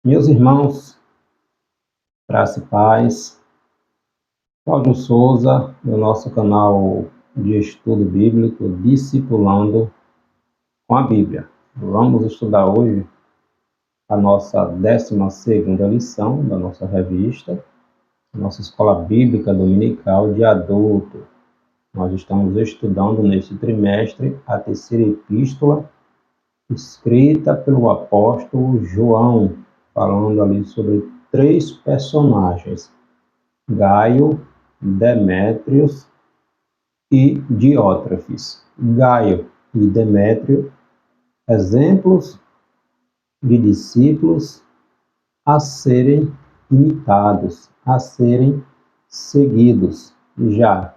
Meus irmãos, graça e paz, Cláudio Souza, no nosso canal de estudo bíblico, Discipulando com a Bíblia. Vamos estudar hoje a nossa 12ª lição da nossa revista, nossa escola bíblica dominical de adulto. Nós estamos estudando neste trimestre a terceira epístola, escrita pelo apóstolo João, falando ali sobre 3 personagens: Gaio, Demétrios e Diótrefes. Gaio e Demétrio, exemplos de discípulos a serem imitados, a serem seguidos. Já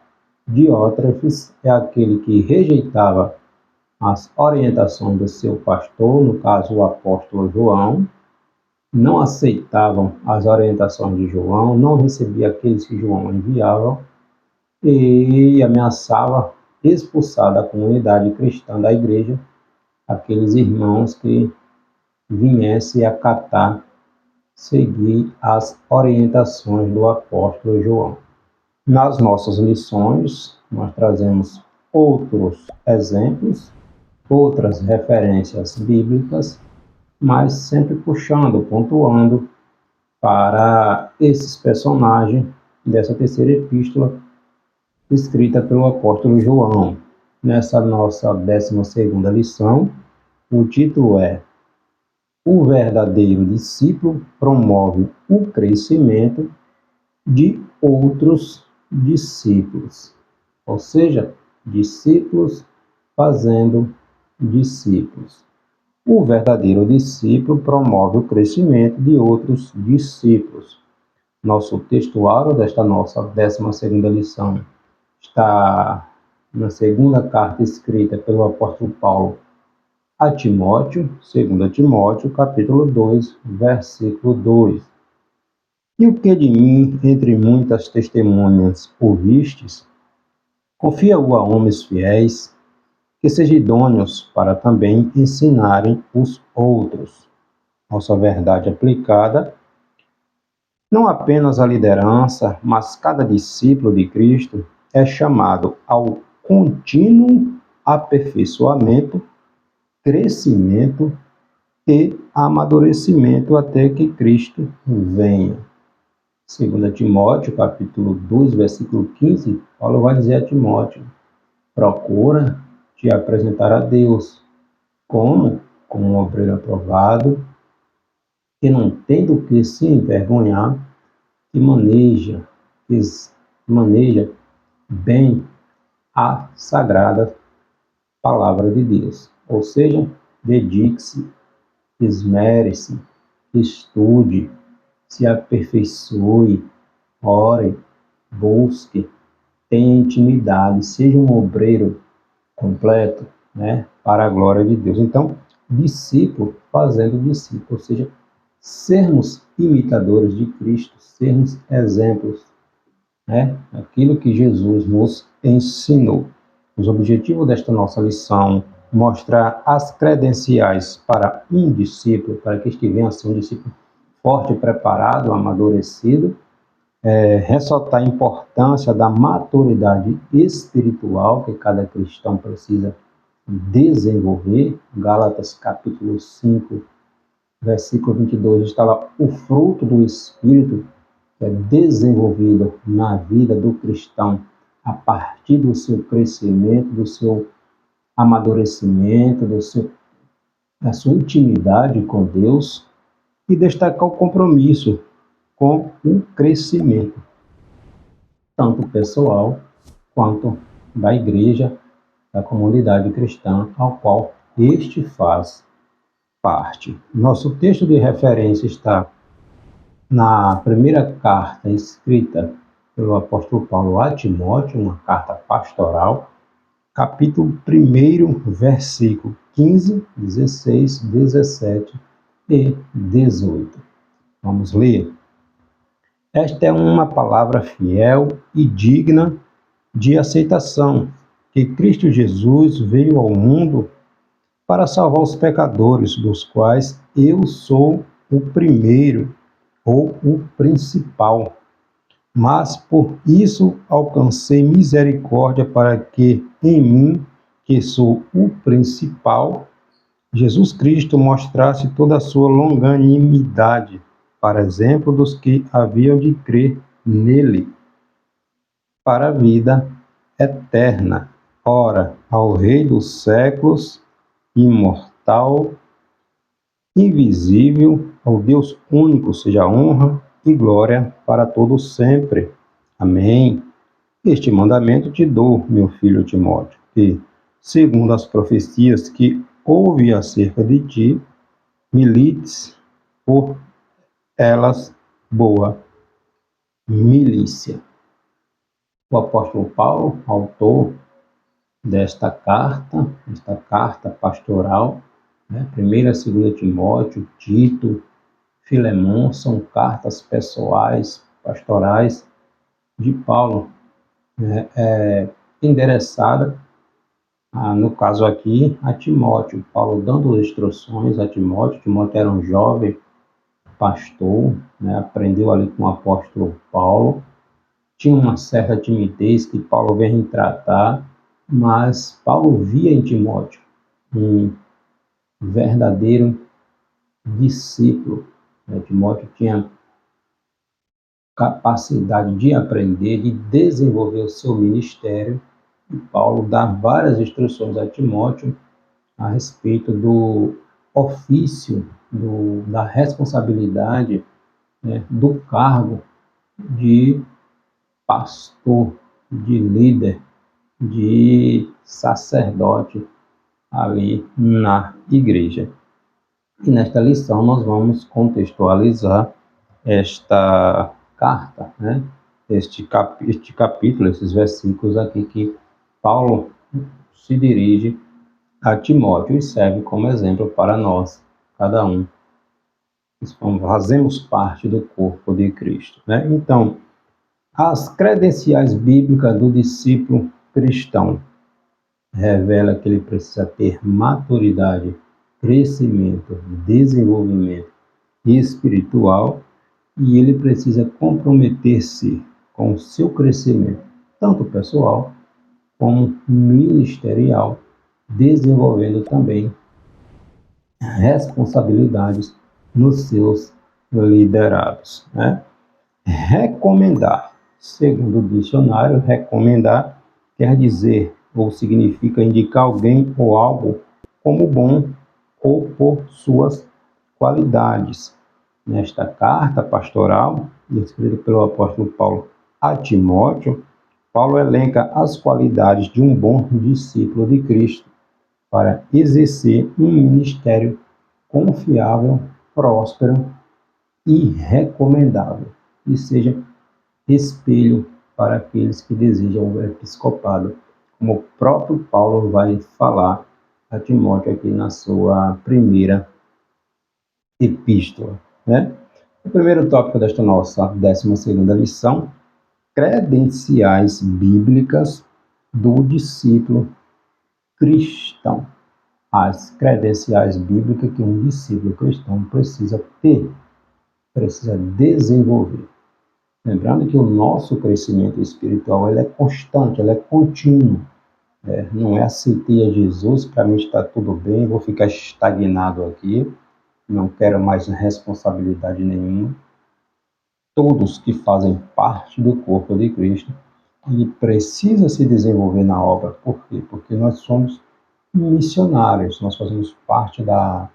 Diótrefes é aquele que rejeitava as orientações do seu pastor, no caso o apóstolo João, não aceitavam as orientações de João, não recebia aqueles que João enviava e ameaçava expulsar da comunidade cristã da igreja aqueles irmãos que viessem acatar, seguir as orientações do apóstolo João. Nas nossas lições, nós trazemos outros exemplos, outras referências bíblicas, mas sempre puxando, pontuando para esses personagens dessa terceira epístola escrita pelo apóstolo João. Nessa nossa 12ª lição, o título é: O verdadeiro discípulo promove o crescimento de outros discípulos. Ou seja, discípulos fazendo discípulos. O verdadeiro discípulo promove o crescimento de outros discípulos. Nosso textuário desta nossa 12ª lição está na segunda carta escrita pelo apóstolo Paulo a Timóteo, 2 Timóteo, capítulo 2, versículo 2. E o que de mim, entre muitas testemunhas, ouvistes, confia-o a homens fiéis, que sejam idôneos para também ensinarem os outros. Nossa verdade aplicada, não apenas a liderança, mas cada discípulo de Cristo é chamado ao contínuo aperfeiçoamento, crescimento e amadurecimento até que Cristo venha. 2 Timóteo, capítulo 2, versículo 15, Paulo vai dizer a Timóteo: procura te apresentar a Deus como um obreiro aprovado, que não tem do que se envergonhar, que maneja bem a sagrada palavra de Deus. Ou seja, dedique-se, esmere-se, estude, se aperfeiçoe, ore, busque, tenha intimidade, seja um obreiro completo, para a glória de Deus. Então, discípulo fazendo discípulo, ou seja, sermos imitadores de Cristo, sermos exemplos, aquilo que Jesus nos ensinou. Os objetivos desta nossa lição: mostrar as credenciais para um discípulo, para que este venha a ser um discípulo forte, preparado, amadurecido, ressaltar a importância da maturidade espiritual que cada cristão precisa desenvolver. Gálatas capítulo 5, versículo 22, está lá o fruto do Espírito que é desenvolvido na vida do cristão a partir do seu crescimento, do seu amadurecimento, da sua intimidade com Deus, e destacar o compromisso com o crescimento, tanto pessoal quanto da igreja, da comunidade cristã, ao qual este faz parte. Nosso texto de referência está na primeira carta escrita pelo apóstolo Paulo a Timóteo, uma carta pastoral, capítulo 1, versículo 15, 16, 17 e 18. Vamos ler. Esta é uma palavra fiel e digna de aceitação, que Cristo Jesus veio ao mundo para salvar os pecadores, dos quais eu sou o primeiro ou o principal, mas por isso alcancei misericórdia para que em mim, que sou o principal, Jesus Cristo mostrasse toda a sua longanimidade, para exemplo dos que haviam de crer nele, para a vida eterna. Ora, ao Rei dos séculos, imortal, invisível, ao Deus único, seja honra e glória para todos sempre. Amém. Este mandamento te dou, meu filho Timóteo, que, segundo as profecias que houve acerca de ti, milites por elas boa milícia. O apóstolo Paulo, autor desta carta pastoral, né? 1ª e 2ª Timóteo, Tito, Filemão, são cartas pessoais, pastorais de Paulo, né? Endereçada, no caso aqui, a Timóteo. Paulo dando instruções a Timóteo. Timóteo era um jovem pastor, né? Aprendeu ali com o apóstolo Paulo. Tinha uma certa timidez que Paulo vem tratar, mas Paulo via em Timóteo um verdadeiro discípulo. Timóteo tinha capacidade de aprender, de desenvolver o seu ministério, e Paulo dá várias instruções a Timóteo a respeito do ofício, da responsabilidade, né, do cargo de pastor, de líder, de sacerdote ali na igreja. E nesta lição nós vamos contextualizar esta carta, né? Este capítulo, esses versículos aqui que Paulo se dirige a Timóteo e serve como exemplo para nós, cada um. Fazemos parte do corpo de Cristo, né? Então, as credenciais bíblicas do discípulo cristão revela que ele precisa ter maturidade, crescimento, desenvolvimento espiritual, e ele precisa comprometer-se com o seu crescimento, tanto pessoal como ministerial, desenvolvendo também responsabilidades nos seus liderados, né? Recomendar, segundo o dicionário, recomendar quer dizer ou significa indicar alguém ou algo como bom ou por suas qualidades. Nesta carta pastoral, escrita pelo apóstolo Paulo a Timóteo, Paulo elenca as qualidades de um bom discípulo de Cristo para exercer um ministério confiável, próspero e recomendável, e seja espelho para aqueles que desejam o episcopado, como o próprio Paulo vai falar a Timóteo aqui na sua primeira epístola, né? O primeiro tópico desta nossa 12ª lição: credenciais bíblicas do discípulo cristão. As credenciais bíblicas que um discípulo cristão precisa ter, precisa desenvolver. Lembrando que o nosso crescimento espiritual ele é constante, ele é contínuo. Não é aceitei a Jesus, para mim está tudo bem, vou ficar estagnado aqui, não quero mais responsabilidade nenhuma. Todos que fazem parte do corpo de Cristo, ele precisa se desenvolver na obra. Por quê? Porque nós somos missionários, nós fazemos parte da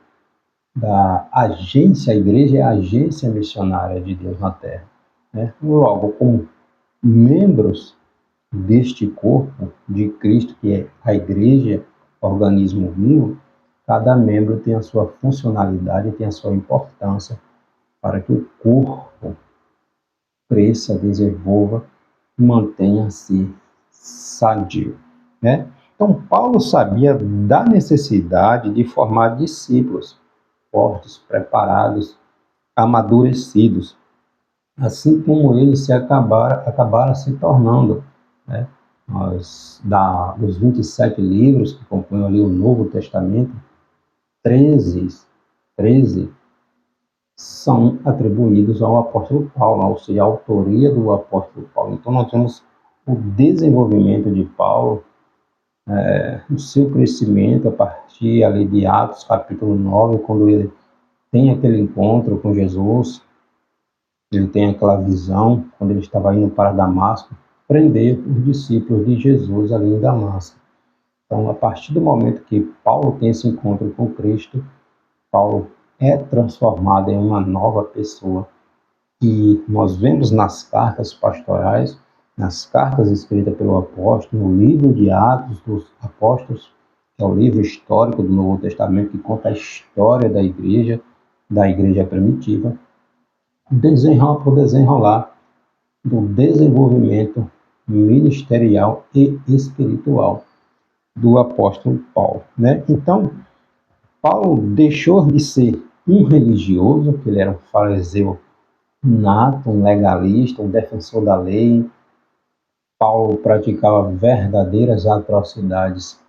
agência, a igreja é a agência missionária de Deus na Terra, né? Logo, como membros deste corpo de Cristo, que é a igreja, organismo vivo, cada membro tem a sua funcionalidade, tem a sua importância para que o corpo cresça, desenvolva e mantenha-se sadio, né? Então, Paulo sabia da necessidade de formar discípulos fortes, preparados, amadurecidos, assim como eles acabaram se tornando, né? Dos 27 livros que compõem ali o Novo Testamento, 13 são atribuídos ao apóstolo Paulo, ou seja, a autoria do apóstolo Paulo. Então, nós temos o desenvolvimento de Paulo, o seu crescimento a partir ali de Atos, capítulo 9, quando ele tem aquele encontro com Jesus, ele tem aquela visão, quando ele estava indo para Damasco, prender os discípulos de Jesus ali em Damasco. Então, a partir do momento que Paulo tem esse encontro com Cristo, Paulo é transformado em uma nova pessoa. E nós vemos nas cartas pastorais, nas cartas escritas pelo apóstolo, no livro de Atos dos Apóstolos, que é o livro histórico do Novo Testamento, que conta a história da igreja primitiva, por desenrolar do desenvolvimento ministerial e espiritual do apóstolo Paulo, né? Então, Paulo deixou de ser um religioso, que ele era um fariseu nato, um legalista, um defensor da lei. Paulo praticava verdadeiras atrocidades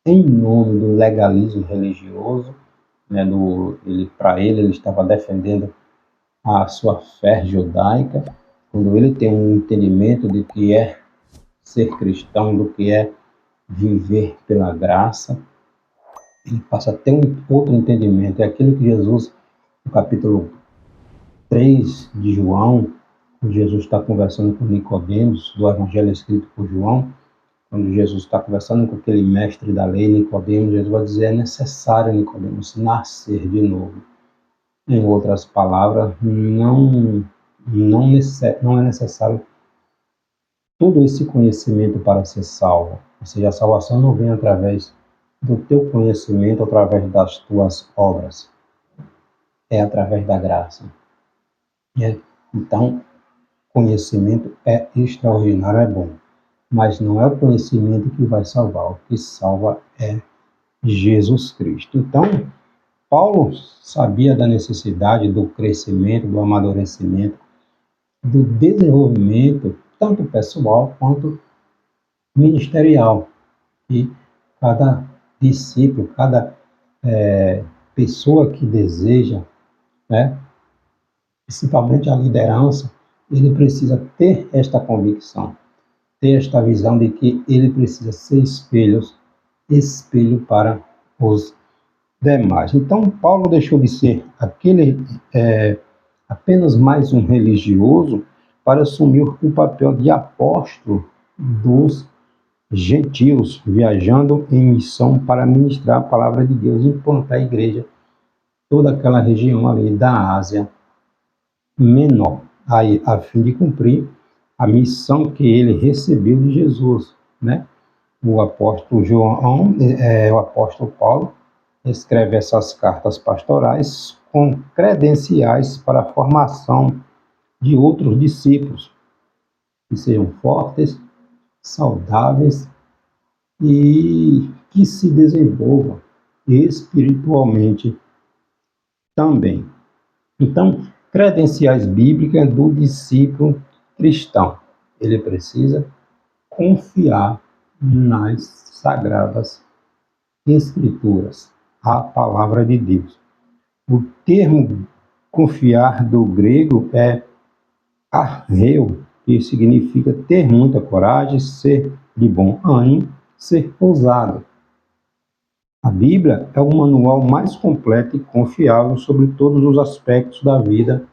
em nome do legalismo religioso, né? Para ele estava defendendo a sua fé judaica, quando ele tem um entendimento de que é ser cristão, do que é viver pela graça, ele passa a ter um outro entendimento. É aquilo que Jesus, no capítulo 3 de João, quando Jesus está conversando com Nicodemos, do evangelho escrito por João, quando Jesus está conversando com aquele mestre da lei, Nicodemos, Jesus vai dizer: é necessário, Nicodemos, nascer de novo. Em outras palavras, não é necessário todo esse conhecimento para ser salvo. Ou seja, a salvação não vem através do teu conhecimento, através das tuas obras. É através da graça. Então, conhecimento é extraordinário, é bom. Mas não é o conhecimento que vai salvar. O que salva é Jesus Cristo. Então, Paulo sabia da necessidade do crescimento, do amadurecimento, do desenvolvimento, tanto pessoal quanto ministerial. E cada discípulo, cada pessoa que deseja, né, principalmente a liderança, ele precisa ter esta convicção, ter esta visão de que ele precisa ser espelho para os demais. Então, Paulo deixou de ser apenas mais um religioso para assumir o papel de apóstolo dos gentios, viajando em missão para ministrar a palavra de Deus e implantar a igreja, toda aquela região ali da Ásia Menor, aí, a fim de cumprir a missão que ele recebeu de Jesus, né? O apóstolo o apóstolo Paulo escreve essas cartas pastorais com credenciais para a formação de outros discípulos, que sejam fortes, saudáveis e que se desenvolvam espiritualmente também. Então, credenciais bíblicas do discípulo cristão. Ele precisa confiar nas sagradas escrituras, a palavra de Deus. O termo confiar do grego é arreu, que significa ter muita coragem, ser de bom ânimo, ser ousado. A Bíblia é o manual mais completo e confiável sobre todos os aspectos da vida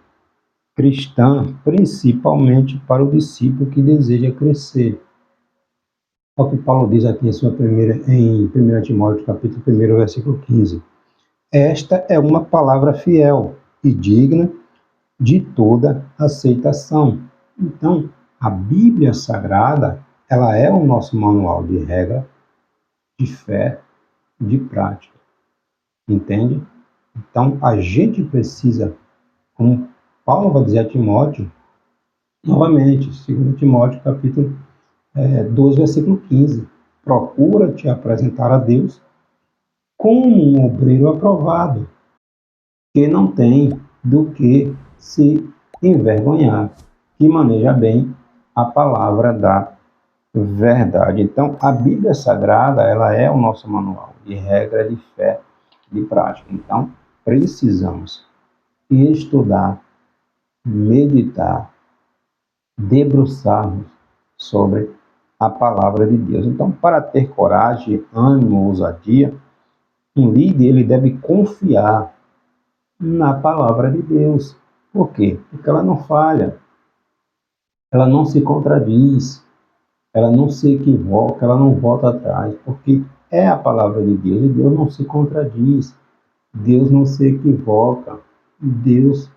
cristã, principalmente para o discípulo que deseja crescer. É o que Paulo diz aqui em 1 Timóteo, capítulo 1, versículo 15. Esta é uma palavra fiel e digna de toda aceitação. Então, a Bíblia Sagrada, ela é o nosso manual de regra, de fé, de prática. Entende? Então, a gente precisa, como Paulo vai dizer a Timóteo, novamente, 2 Timóteo, capítulo 2, versículo 15. Procura te apresentar a Deus como um obreiro aprovado, que não tem do que se envergonhar, que maneja bem a palavra da verdade. Então, a Bíblia Sagrada, ela é o nosso manual de regra, de fé, de prática. Então, precisamos estudar, meditar, debruçarmos sobre a palavra de Deus. Então, para ter coragem, ânimo, ousadia, um líder ele deve confiar na palavra de Deus. Por quê? Porque ela não falha, ela não se contradiz, ela não se equivoca, ela não volta atrás, porque é a palavra de Deus e Deus não se contradiz, Deus não se equivoca, Deus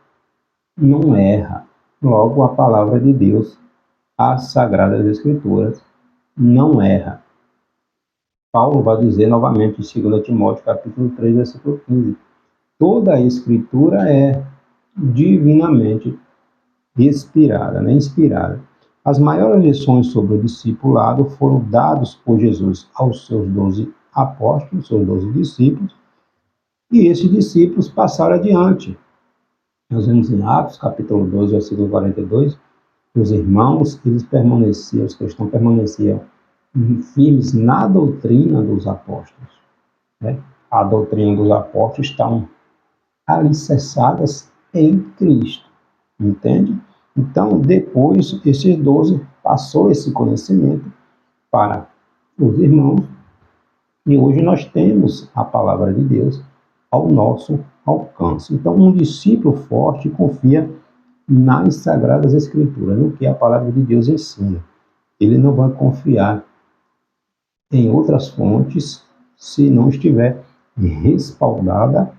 não erra. Logo, a palavra de Deus, as Sagradas Escrituras, não erra. Paulo vai dizer novamente em 2 Timóteo, capítulo 3, versículo 15, toda a Escritura é divinamente inspirada. As maiores lições sobre o discipulado foram dadas por Jesus aos seus 12 apóstolos, seus 12 discípulos, e esses discípulos passaram adiante. Nós vemos em Atos, capítulo 12, versículo 42, que os irmãos, eles permaneciam, os cristãos permaneciam firmes na doutrina dos apóstolos. Né? A doutrina dos apóstolos estão alicerçadas em Cristo, entende? Então, depois, esses 12 passou esse conhecimento para os irmãos, e hoje nós temos a palavra de Deus ao nosso alcance. Então, um discípulo forte confia nas Sagradas Escrituras, no que a palavra de Deus ensina. Ele não vai confiar em outras fontes se não estiver respaldada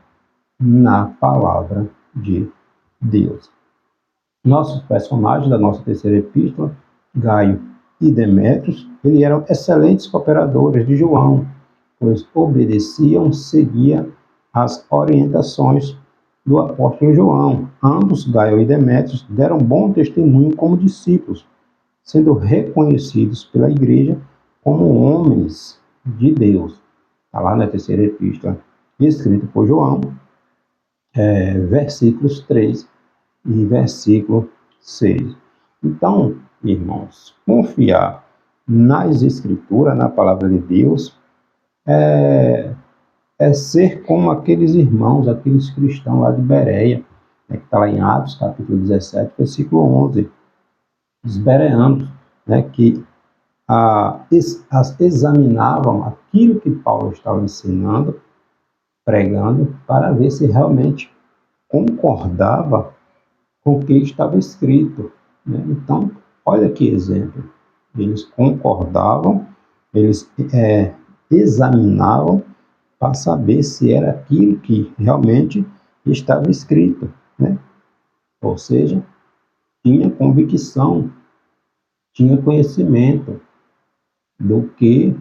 na palavra de Deus. Nossos personagens da nossa terceira epístola, Gaio e Demétrios, eles eram excelentes cooperadores de João, pois obedeciam, seguiam as orientações do apóstolo João. Ambos, Gaio e Demétrios, deram bom testemunho como discípulos, sendo reconhecidos pela igreja como homens de Deus. Está lá na terceira epístola, escrito por João, versículos 3 e versículo 6. Então, irmãos, confiar nas Escrituras, na palavra de Deus, é ser como aqueles irmãos, aqueles cristãos lá de Bereia, né, que está lá em Atos, capítulo 17, versículo 11. Os bereanos, né, que examinavam aquilo que Paulo estava ensinando, pregando, para ver se realmente concordava com o que estava escrito. Né? Então, olha que exemplo. Eles concordavam, eles examinavam para saber se era aquilo que realmente estava escrito. Né? Ou seja, tinha convicção, tinha conhecimento do que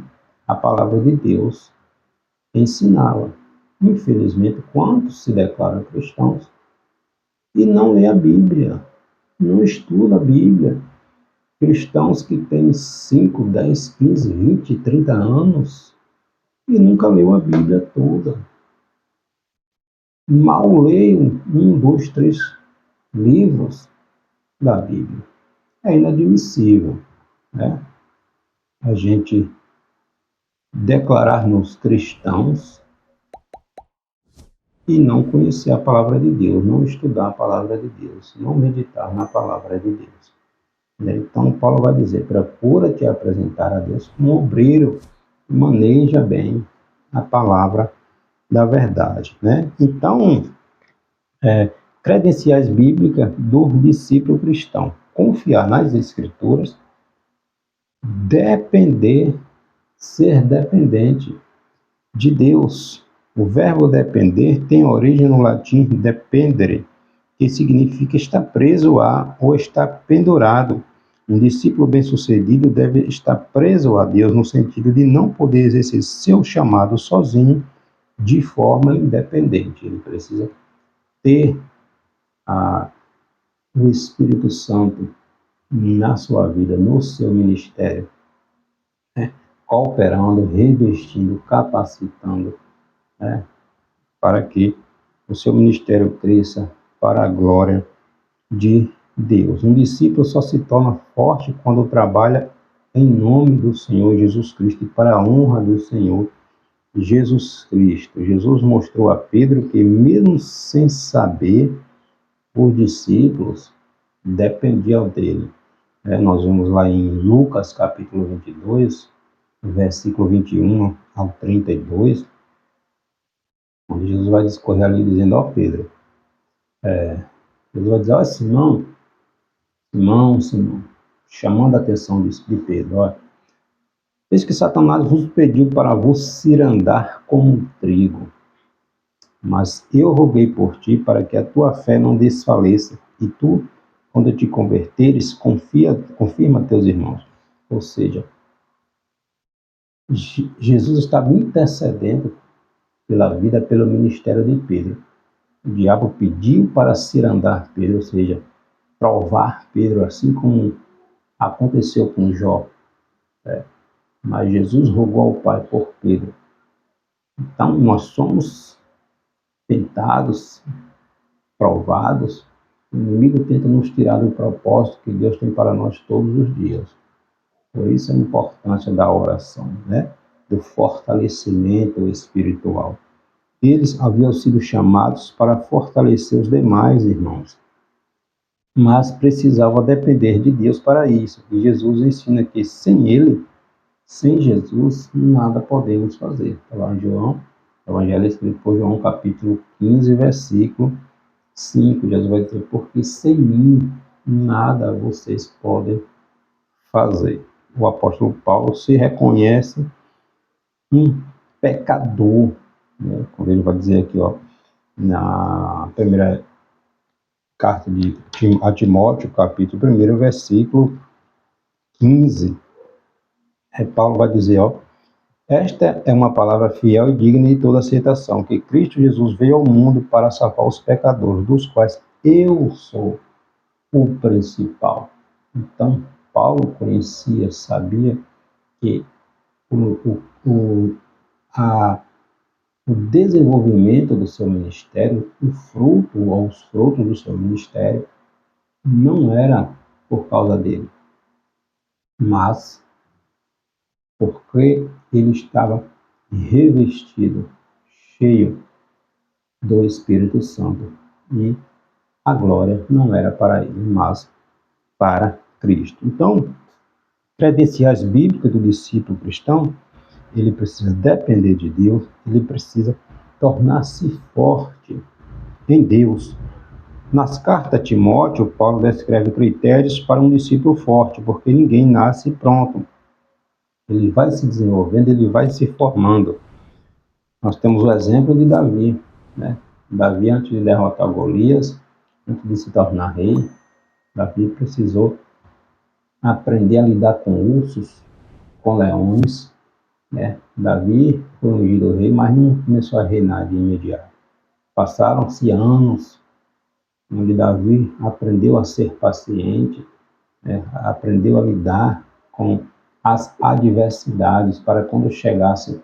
a palavra de Deus ensinava. Infelizmente, quantos se declaram cristãos e não lê a Bíblia, não estuda a Bíblia. Cristãos que têm 5, 10, 15, 20, 30 anos e nunca leu a Bíblia toda. Mal leem 1, 2, 3 livros da Bíblia. É inadmissível, né? A gente declarar-nos cristãos e não conhecer a palavra de Deus, não estudar a palavra de Deus, não meditar na palavra de Deus. Então, Paulo vai dizer, procura te apresentar a Deus como um obreiro que maneja bem a palavra da verdade. Né? Então, credenciais bíblicas do discípulo cristão. Confiar nas Escrituras, ser dependente de Deus. O verbo depender tem origem no latim dependere, que significa estar preso a ou estar pendurado. Um discípulo bem-sucedido deve estar preso a Deus no sentido de não poder exercer seu chamado sozinho de forma independente. Ele precisa ter o Espírito Santo na sua vida, no seu ministério, né? Cooperando, revestindo, capacitando, né? Para que o seu ministério cresça para a glória de Deus. Um discípulo só se torna forte quando trabalha em nome do Senhor Jesus Cristo e para a honra do Senhor Jesus Cristo. Jesus mostrou a Pedro que, mesmo sem saber os discípulos dependiam dele. Nós vemos lá em Lucas capítulo 22, versículo 21 ao 32, onde Jesus vai discorrer ali dizendo: ó Pedro, Jesus vai dizer: ó Simão, Simão, chamando a atenção de Pedro: ó, eis que Satanás vos pediu para vos cirandar como um trigo, mas eu roguei por ti para que a tua fé não desfaleça, e tu, quando te converteres, confirma teus irmãos. Ou seja, Jesus estava intercedendo pela vida, pelo ministério de Pedro. O diabo pediu para cirandar Pedro, ou seja, provar Pedro, assim como aconteceu com Jó. Mas Jesus rogou ao Pai por Pedro. Então, nós somos tentados, provados. O inimigo tenta nos tirar do propósito que Deus tem para nós todos os dias. Por isso a importância da oração, do fortalecimento espiritual. Eles haviam sido chamados para fortalecer os demais irmãos, mas precisavam depender de Deus para isso. E Jesus ensina que sem Ele, sem Jesus, nada podemos fazer. Está lá em João, Evangelho escrito por João, capítulo 15, versículo 5. Jesus vai dizer: porque sem mim, nada vocês podem fazer. O apóstolo Paulo se reconhece um pecador, quando ele vai dizer aqui, na primeira carta a Timóteo, capítulo 1, versículo 15, Paulo vai dizer: esta é uma palavra fiel e digna de toda aceitação, que Cristo Jesus veio ao mundo para salvar os pecadores, dos quais eu sou o principal. Então, Paulo conhecia, sabia que o desenvolvimento do seu ministério, os frutos do seu ministério, não era por causa dele, mas porque ele estava revestido, cheio do Espírito Santo. E a glória não era para ele, mas para Cristo. Então, credenciais bíblicas do discípulo cristão: ele precisa depender de Deus, ele precisa tornar-se forte em Deus. Nas cartas a Timóteo, Paulo descreve critérios para um discípulo forte, porque ninguém nasce pronto. Ele vai se desenvolvendo, ele vai se formando. Nós temos o exemplo de Davi, Davi, antes de derrotar Golias, antes de se tornar rei, Davi precisou aprender a lidar com ursos, com leões. Davi foi ungido rei, mas não começou a reinar de imediato. Passaram-se anos onde Davi aprendeu a ser paciente, aprendeu a lidar com as adversidades, para quando chegasse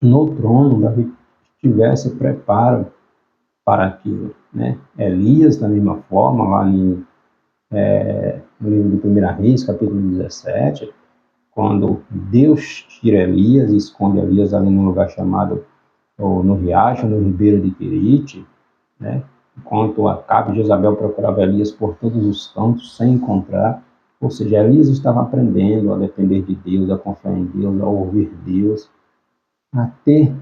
no trono, Davi tivesse preparo para aquilo. Elias, da mesma forma, lá no livro de 1 Reis, capítulo 17, quando Deus tira Elias e esconde Elias ali num lugar chamado, no riacho, no ribeiro de Querite, enquanto Acabe e Jezabel procuravam Elias por todos os cantos, sem encontrar. Ou seja, Elias estava aprendendo a depender de Deus, a confiar em Deus, a ouvir Deus, a ter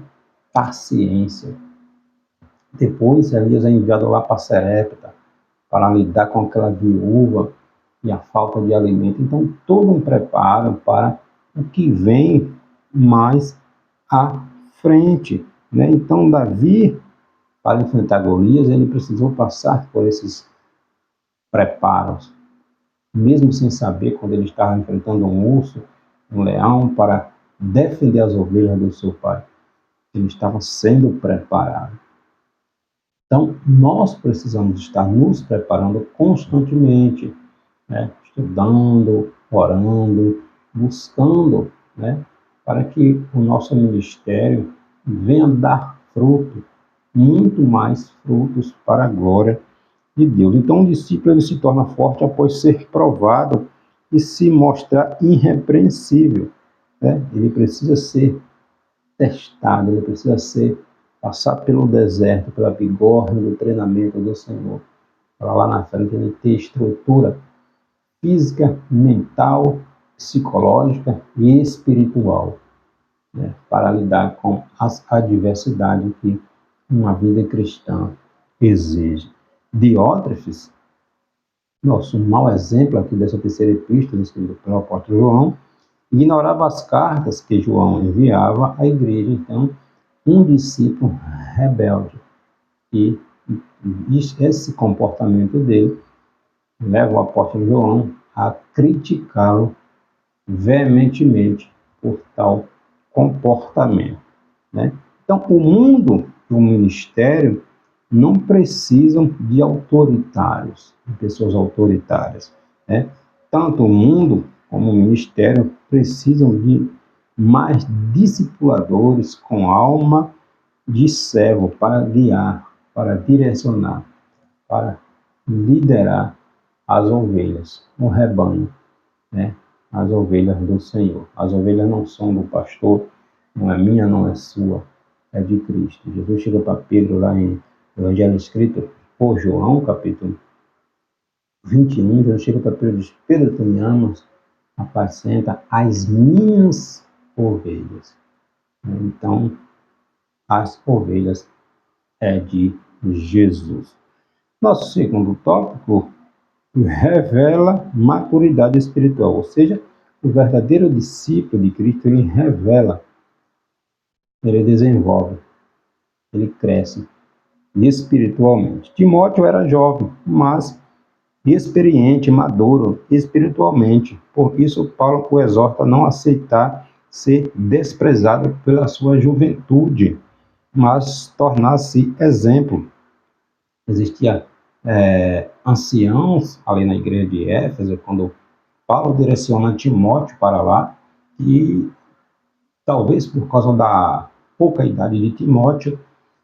paciência. Depois, Elias é enviado lá para Sarepta, para lidar com aquela viúva e a falta de alimento. Então, todo um preparo para o que vem mais à frente. Então, Davi, para enfrentar Golias, ele precisou passar por esses preparos. Mesmo sem saber, quando ele estava enfrentando um urso, um leão, para defender as ovelhas do seu pai, ele estava sendo preparado. Então, nós precisamos estar nos preparando constantemente, estudando, orando, buscando, para que o nosso ministério venha dar fruto, muito mais frutos para a glória de Deus. Então, o discípulo ele se torna forte após ser provado e se mostrar irrepreensível. Ele precisa ser testado, ele precisa ser passar pelo deserto, pela bigorna do treinamento do Senhor, para lá na frente ele ter estrutura física, mental, psicológica e espiritual, né, para lidar com as adversidades que uma vida cristã exige. Diótrefes, nosso mau exemplo aqui dessa terceira epístola, escrita pelo apóstolo João, ignorava as cartas que João enviava à igreja. Então, um discípulo rebelde. E esse comportamento dele leva o apóstolo João a criticá-lo veementemente por tal comportamento, né? Então, o mundo e o ministério não precisam de autoritários, de pessoas autoritárias, né? Tanto o mundo como o ministério precisam de mais discipuladores com alma de servo para guiar, para direcionar, para liderar as ovelhas, o rebanho, né? As ovelhas do Senhor. As ovelhas não são do pastor, não é minha, não é sua, é de Cristo. Jesus chega para Pedro lá em Evangelho escrito por João, capítulo 21, Jesus chega para Pedro e diz: Pedro, tu me amas, apacenta as minhas ovelhas. Então, as ovelhas é de Jesus. Nosso segundo tópico revela maturidade espiritual, ou seja, o verdadeiro discípulo de Cristo, ele revela, ele desenvolve, ele cresce espiritualmente. Timóteo era jovem, mas experiente, maduro espiritualmente. Por isso, Paulo o exorta a não aceitar ser desprezado pela sua juventude, mas tornar-se exemplo. Existia anciãos ali na igreja de Éfeso, quando Paulo direciona Timóteo para lá, e talvez por causa da pouca idade de Timóteo,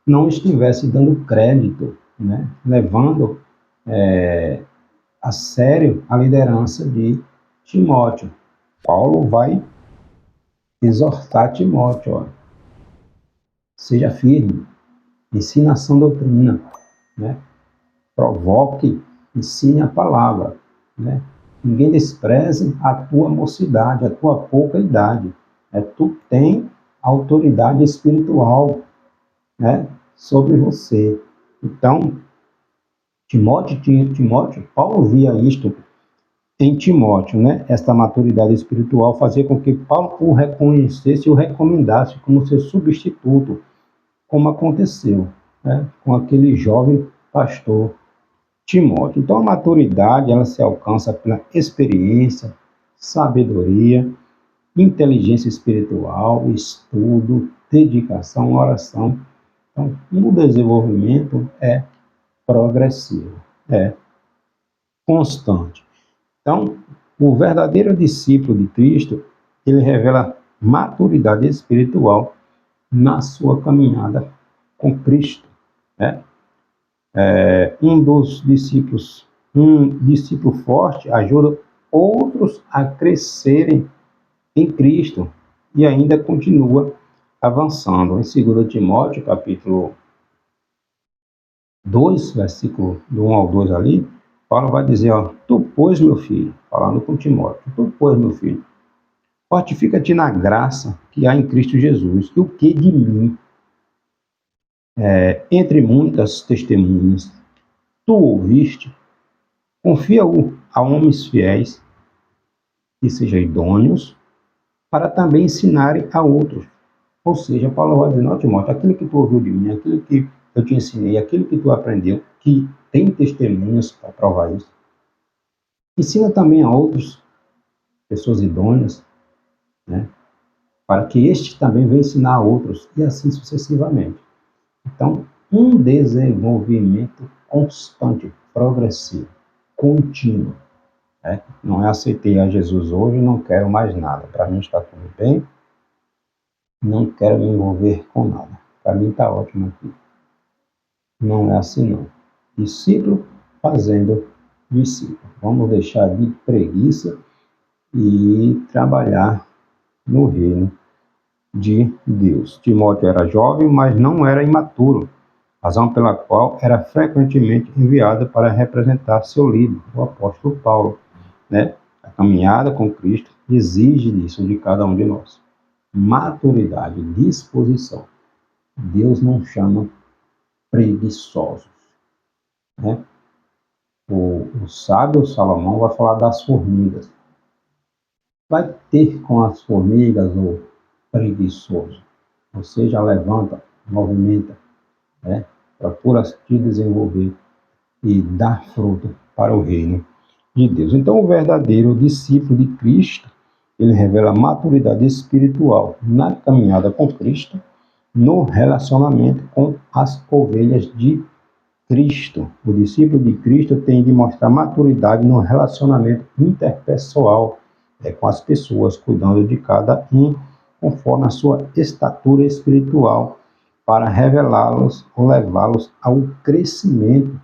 não estivesse dando crédito, né, levando a sério a liderança de Timóteo. Paulo vai exortar Timóteo, ó, seja firme, ensina a sã doutrina, né, provoque, ensine a palavra, né? Ninguém despreze a tua mocidade, a tua pouca idade. Tu tem autoridade espiritual, né, sobre você. Então, Paulo via isto em Timóteo, né? Esta maturidade espiritual fazia com que Paulo o reconhecesse e o recomendasse como seu substituto, como aconteceu, né, com aquele jovem pastor Timóteo. Então, a maturidade, ela se alcança pela experiência, sabedoria, inteligência espiritual, estudo, dedicação, oração. Então, o desenvolvimento é progressivo, é constante. Então, o verdadeiro discípulo de Cristo, ele revela maturidade espiritual na sua caminhada com Cristo, né? Um discípulo forte ajuda outros a crescerem em Cristo e ainda continua avançando. Em 2 Timóteo, capítulo 2, versículo do 1 ao 2 ali, Paulo vai dizer, ó, tu, pois, meu filho, falando com Timóteo, tu, pois, meu filho, fortifica-te na graça que há em Cristo Jesus, e o que de mim, entre muitas testemunhas, tu ouviste, confia-o a homens fiéis, que sejam idôneos, para também ensinarem a outros. Ou seja, Paulo vai dizer, não, Timóteo, aquilo que tu ouviu de mim, aquilo que eu te ensinei, aquilo que tu aprendeu, que tem testemunhas para provar isso, ensina também a outros, pessoas idôneas, né, para que estes também venham ensinar a outros, e assim sucessivamente. Então, um desenvolvimento constante, progressivo, contínuo. Não é aceitei a Jesus hoje e não quero mais nada. Para mim está tudo bem, não quero me envolver com nada. Para mim está ótimo aqui. Não é assim não. Discípulo fazendo discípulo. Vamos deixar de preguiça e trabalhar no reino de Deus. Timóteo era jovem, mas não era imaturo, razão pela qual era frequentemente enviado para representar seu líder, o apóstolo Paulo, né? A caminhada com Cristo exige isso de cada um de nós. Maturidade, disposição. Deus não chama preguiçosos, né? O sábio Salomão vai falar das formigas. Vai ter com as formigas o preguiçoso. Ou seja, levanta, movimenta, né? Procura te desenvolver e dar fruto para o reino de Deus. Então, o verdadeiro discípulo de Cristo, ele revela maturidade espiritual na caminhada com Cristo, no relacionamento com as ovelhas de Cristo. O discípulo de Cristo tem de mostrar maturidade no relacionamento interpessoal com as pessoas, cuidando de cada um conforme a sua estatura espiritual, para revelá-los ou levá-los ao crescimento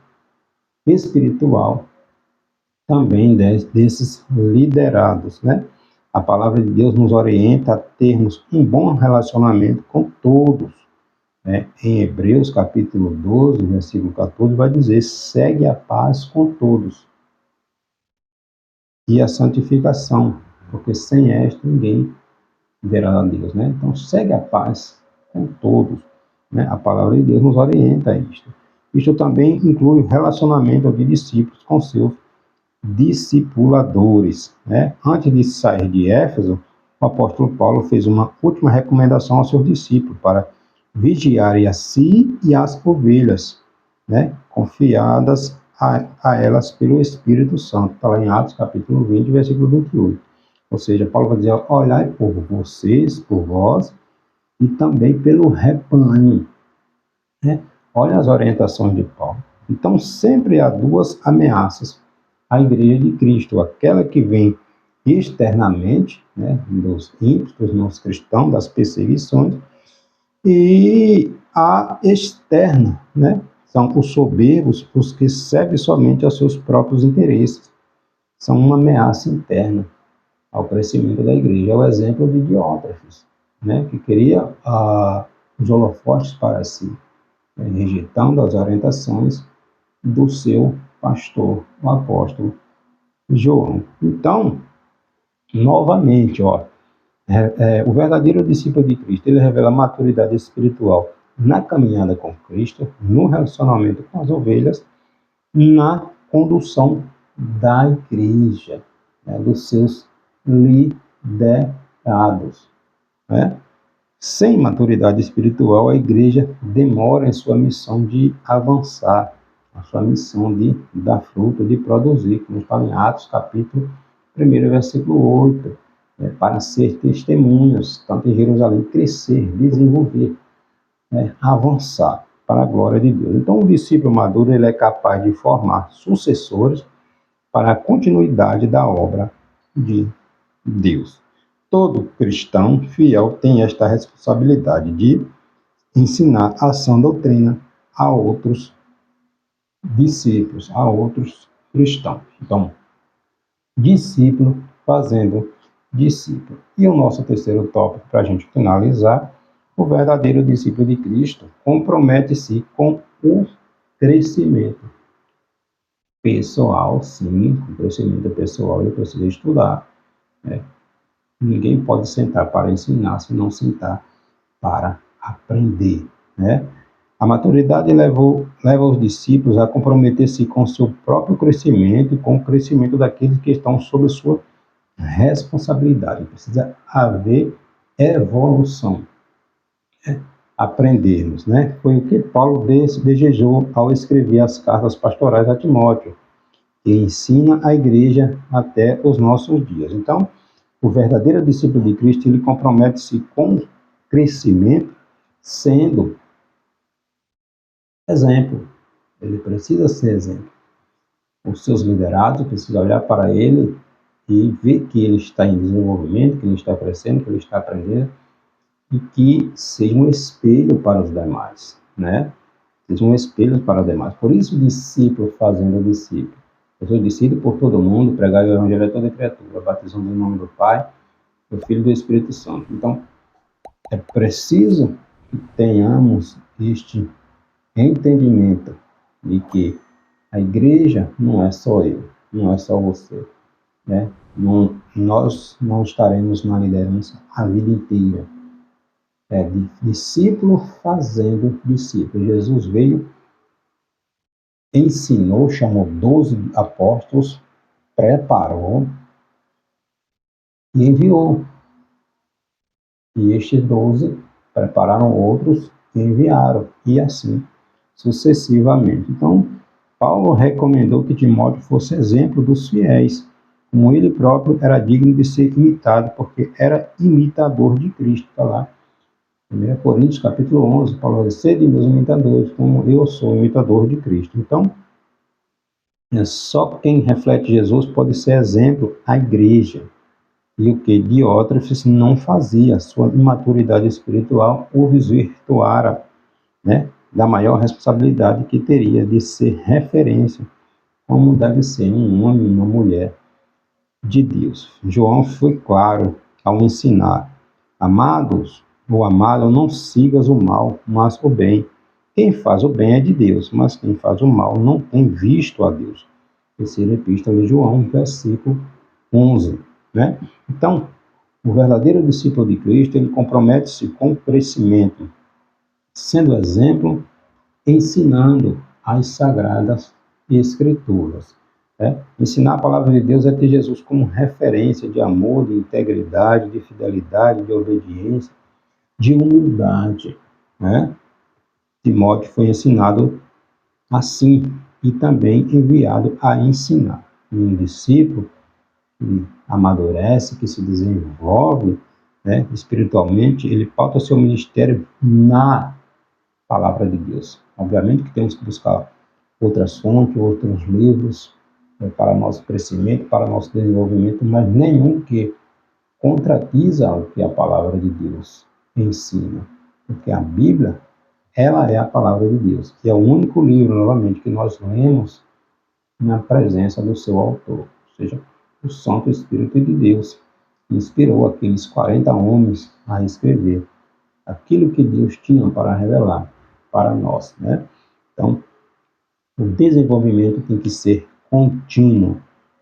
espiritual também desses liderados, né? A palavra de Deus nos orienta a termos um bom relacionamento com todos, né? Em Hebreus capítulo 12, versículo 14, vai dizer: segue a paz com todos e a santificação, porque sem esta ninguém verá a Deus, né? Então segue a paz com todos, né? A palavra de Deus nos orienta a isto. Isto também inclui o relacionamento de discípulos com seus discipuladores, né? Antes de sair de Éfeso, o apóstolo Paulo fez uma última recomendação aos seus discípulos para vigiarem a si e as ovelhas, né? Confiadas a elas pelo Espírito Santo. Está lá em Atos capítulo 20, versículo 28. Ou seja, Paulo vai dizer: olhai por vocês, por vós, e também pelo rebanho, né? Olha as orientações de Paulo. Então, sempre há duas ameaças à igreja de Cristo: aquela que vem externamente, né, dos ímpios, dos não cristãos, das perseguições, e a externa, né, são os soberbos, os que servem somente aos seus próprios interesses. São uma ameaça interna ao crescimento da igreja. É o exemplo de Diótrefes, né, que queria os holofotes para si, né, rejeitando as orientações do seu pastor, o apóstolo João. Então, novamente, o verdadeiro discípulo de Cristo, ele revela maturidade espiritual na caminhada com Cristo, no relacionamento com as ovelhas, na condução da igreja, né, dos seus liderados, né? Sem maturidade espiritual, a igreja demora em sua missão de avançar, a sua missão de dar fruto, de produzir, como está em Atos, capítulo 1, versículo 8, para ser testemunhas, tanto em Jerusalém, crescer, desenvolver, avançar para a glória de Deus. Então, o discípulo maduro, ele é capaz de formar sucessores para a continuidade da obra de Deus. Todo cristão fiel tem esta responsabilidade de ensinar a sã doutrina a outros discípulos, a outros cristãos. Então, discípulo fazendo discípulo. E o nosso terceiro tópico, para a gente finalizar: o verdadeiro discípulo de Cristo compromete-se com o crescimento pessoal. Sim, o crescimento pessoal ele precisa estudar, né? Ninguém pode sentar para ensinar se não sentar para aprender, né? A maturidade leva os discípulos a comprometer-se com seu próprio crescimento e com o crescimento daqueles que estão sob sua responsabilidade. Precisa haver evolução, né? Aprendermos, né? Foi o que Paulo desejou ao escrever as cartas pastorais a Timóteo, que ensina a igreja até os nossos dias. Então, o verdadeiro discípulo de Cristo, ele compromete-se com o crescimento, sendo exemplo. Ele precisa ser exemplo. Os seus liderados precisam olhar para ele e ver que ele está em desenvolvimento, que ele está crescendo, que ele está aprendendo, e que seja um espelho para os demais, né? Seja um espelho para os demais. Por isso, discípulo fazendo discípulo. Eu sou discípulo por todo mundo, pregar o evangelho a toda criatura, batizando em nome do Pai, do Filho e do Espírito Santo. Então, É preciso que tenhamos este entendimento de que a igreja não é só eu, não é só você, né? Não, nós não estaremos na liderança a vida inteira. É de discípulo fazendo discípulo. Jesus veio, ensinou, chamou 12 apóstolos, preparou e enviou. E estes 12 prepararam outros e enviaram, e assim sucessivamente. Então, Paulo recomendou que Timóteo fosse exemplo dos fiéis, como ele próprio era digno de ser imitado, porque era imitador de Cristo. Está lá, 1 Coríntios, capítulo 11, Paulo diz, sede meus imitadores, como eu sou imitador de Cristo. Então, só quem reflete Jesus pode ser exemplo à igreja. E o que Diótrefes não fazia, sua imaturidade espiritual o desvirtuara, né, da maior responsabilidade que teria de ser referência, como deve ser um homem e uma mulher de Deus. João foi claro ao ensinar: amados ou amado, não sigas o mal, mas o bem. Quem faz o bem é de Deus, mas quem faz o mal não tem visto a Deus. Terceira epístola de João, versículo 11. Né? Então, o verdadeiro discípulo de Cristo, ele compromete-se com o crescimento, sendo exemplo, ensinando as sagradas escrituras. Né? Ensinar a palavra de Deus é ter Jesus como referência de amor, de integridade, de fidelidade, de obediência, de humildade. Né? Timóteo foi ensinado assim e também enviado a ensinar. Um discípulo que amadurece, que se desenvolve, né, espiritualmente, ele pauta seu ministério na palavra de Deus. Obviamente que temos que buscar outras fontes, outros livros, para nosso crescimento, para nosso desenvolvimento, mas nenhum que contradiza o que a palavra de Deus ensina. Porque a Bíblia, ela é a palavra de Deus. E é o único livro, novamente, que nós lemos na presença do seu autor. Ou seja, o Santo Espírito de Deus inspirou aqueles 40 homens a escrever aquilo que Deus tinha para revelar para nós, né? Então, o desenvolvimento tem que ser contínuo,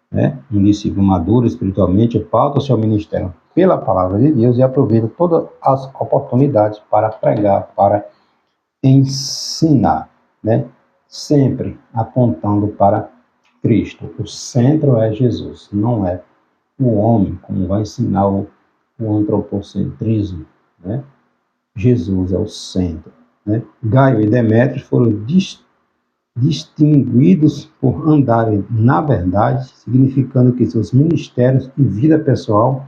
né? Um discípulo maduro espiritualmente pauta o seu ministério pela palavra de Deus e aproveita todas as oportunidades para pregar, para ensinar, né? Sempre apontando para Cristo. O centro é Jesus, não é o homem, como vai ensinar o antropocentrismo, né? Jesus é o centro, né? Gaio e Demétrio foram distinguidos por andarem na verdade, significando que seus ministérios e vida pessoal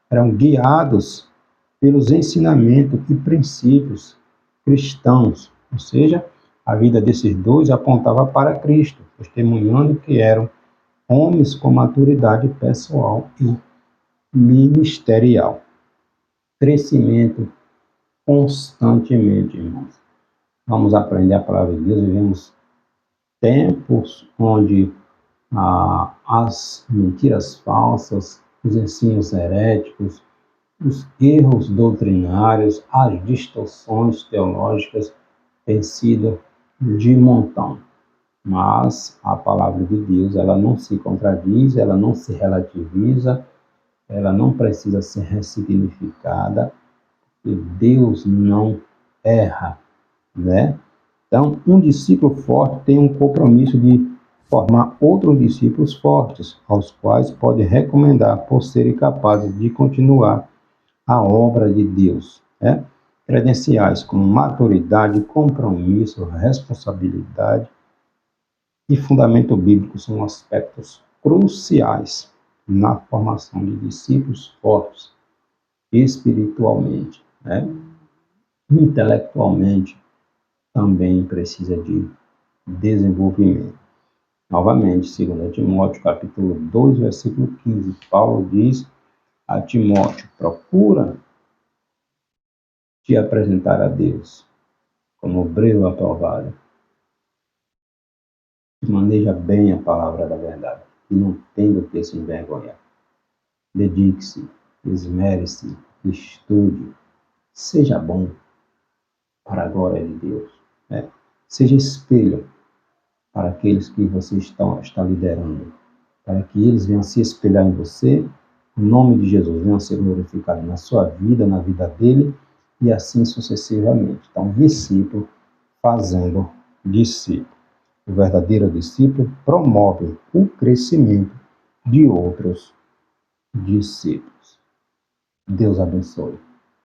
eram guiados pelos ensinamentos e princípios cristãos, ou seja, a vida desses dois apontava para Cristo, testemunhando que eram homens com maturidade pessoal e ministerial. Crescimento constantemente, irmãos. Vamos aprender a palavra de Deus. Vivemos tempos onde as mentiras falsas, os ensinos heréticos, os erros doutrinários, as distorções teológicas têm sido de montão. Mas a palavra de Deus, ela não se contradiz, ela não se relativiza, ela não precisa ser ressignificada, e Deus não erra, né? Então, um discípulo forte tem um compromisso de formar outros discípulos fortes, aos quais pode recomendar por serem capazes de continuar a obra de Deus, né? Credenciais como maturidade, compromisso, responsabilidade e fundamento bíblico são aspectos cruciais na formação de discípulos fortes espiritualmente, né? Intelectualmente também precisa de desenvolvimento. Novamente, 2 Timóteo, capítulo 2, versículo 15, Paulo diz a Timóteo: procura te apresentar a Deus como obreiro aprovado, que maneja bem a palavra da verdade e não tem do que se envergonhar. Dedique-se, esmere-se, estude, Seja bom para a glória de Deus. Né? Seja espelho para aqueles que você está liderando, para que eles venham se espelhar em você, o nome de Jesus venha a ser glorificado na sua vida, na vida dele, e assim sucessivamente. Então, discípulo fazendo discípulo. O verdadeiro discípulo promove o crescimento de outros discípulos. Deus abençoe.